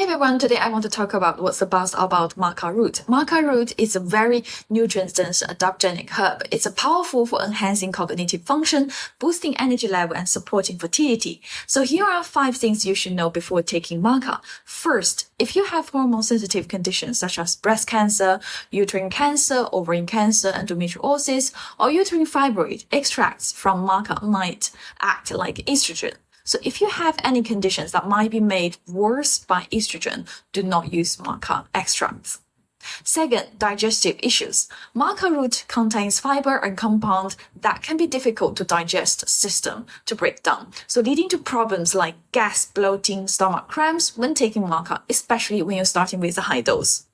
Hey everyone, today I want to talk about what's the buzz about Maca root. Maca root is a very nutrient-dense adaptogenic herb. It's powerful for enhancing cognitive function, boosting energy level, and supporting fertility. So here are 5 things you should know before taking Maca. First, if you have hormone-sensitive conditions such as breast cancer, uterine cancer, ovarian cancer, endometriosis, or uterine fibroid, extracts from Maca might act like estrogen. So if you have any conditions that might be made worse by estrogen, do not use Maca extracts. Second, digestive issues. Maca root contains fiber and compound that can be difficult to digest system to break down, so leading to problems like gas, bloating, stomach cramps when taking Maca, especially when you're starting with a high dose.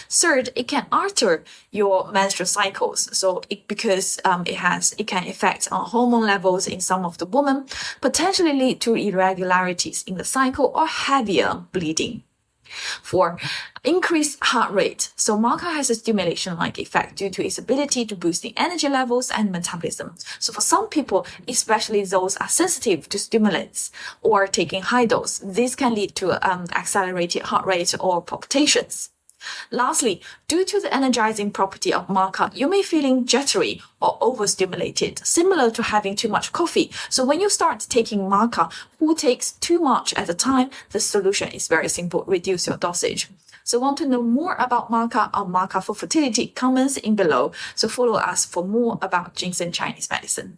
Third, it can alter your menstrual cycles. Because it can affect hormone levels in some of the women, potentially lead to irregularities in the cycle or heavier bleeding. 4. Increased heart rate. So Maca has a stimulation-like effect due to its ability to boost the energy levels and metabolism. So for some people, especially those are sensitive to stimulants or taking high dose, this can lead to accelerated heart rate or palpitations. Lastly, due to the energizing property of Maca, you may feeling jittery or overstimulated, similar to having too much coffee. So when you start taking Maca, who takes too much at a time, the solution is very simple: reduce your dosage. So want to know more about Maca or Maca for fertility? Comments in below. So follow us for more about GinSen Chinese medicine.